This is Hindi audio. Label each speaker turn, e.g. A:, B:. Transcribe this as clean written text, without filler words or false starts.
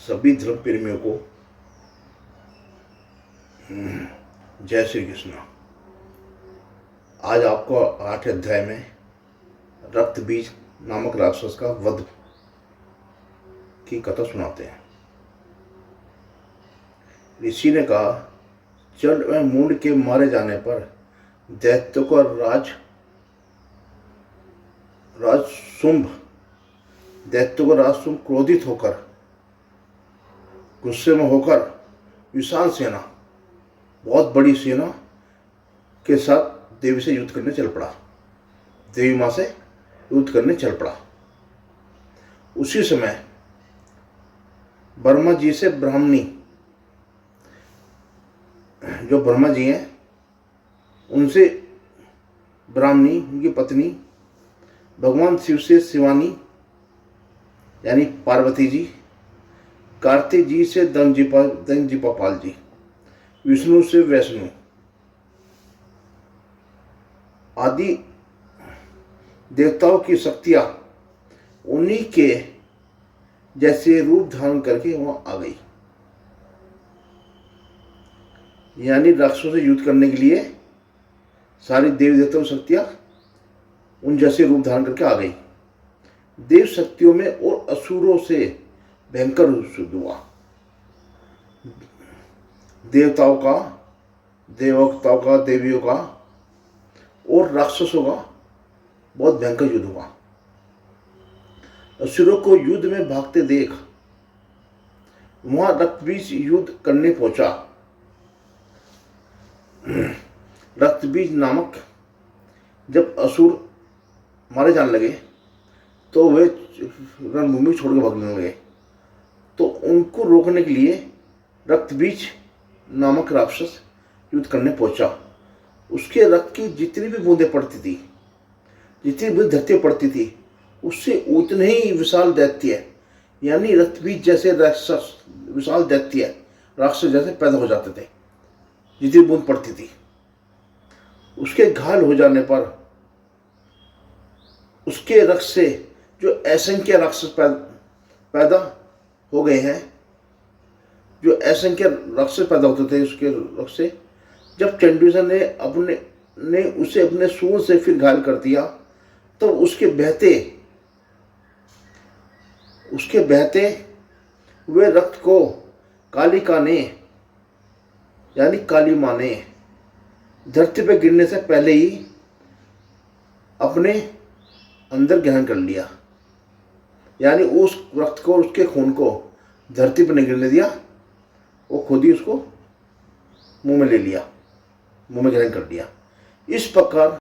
A: सभी धर्म प्रेमियों को जय श्री कृष्ण। आज आपको 8 अध्याय में रक्त बीज नामक राक्षस का वध की कथा सुनाते हैं। ऋषि ने कहा, चंड व मूंड के मारे जाने पर दैत्यों का राज शुंभ क्रोधित होकर, गुस्से में होकर विशाल सेना, बहुत बड़ी सेना के साथ देवी से युद्ध करने चल पड़ा। देवी माँ से युद्ध करने चल पड़ा। उसी समय ब्रह्मा जी से ब्राह्मणी, जो ब्रह्मा जी हैं, उनसे ब्राह्मणी, उनकी पत्नी, भगवान शिव से शिवानी यानी पार्वती जी, कार्तिक जी से दंजीपाल जी, विष्णु से वैष्णु आदि देवताओं की शक्तियां उन्हीं के जैसे रूप धारण करके वहां आ गई। यानी राक्षसों से युद्ध करने के लिए सारी देवी देवताओं की शक्तियां उन जैसे रूप धारण करके आ गई। देव शक्तियों में और असुरों से भयंकर युद्ध हुआ। देवताओं का, देवियों का और राक्षसों का बहुत भयंकर युद्ध हुआ। असुरों को युद्ध में भागते देख वहां रक्तबीज युद्ध करने पहुंचा। रक्तबीज नामक जब असुर मारे जाने लगे तो वे रणभूमि छोड़ के भागने लगे। तो उनको रोकने के लिए रक्तबीज नामक राक्षस युद्ध करने पहुंचा। उसके रक्त की जितनी भी बूंदें पड़ती थी, जितनी भी धरती पड़ती थी, उससे उतने ही विशाल दैत्य यानी रक्तबीज जैसे राक्षस, विशाल दैत्य राक्षस जैसे पैदा हो जाते थे। जितनी बूंद पड़ती थी, उसके घायल हो जाने पर उसके रक्त से जो असंख्य राक्षस पैदा हो गए हैं, जो असंख्य राक्षस पैदा होते थे उसके रक्त से, जब चंडीसन ने उसे अपने सूंड से फिर घायल कर दिया, तो उसके बहते हुए रक्त को कालिका ने यानी काली माँ ने धरती पर गिरने से पहले ही अपने अंदर ग्रहण कर लिया। यानी उस रक्त को, उसके खून को धरती पर नहीं गिरने दिया, वो खुद ही उसको मुंह में ले लिया, मुंह में ग्रहण कर लिया। इस प्रकार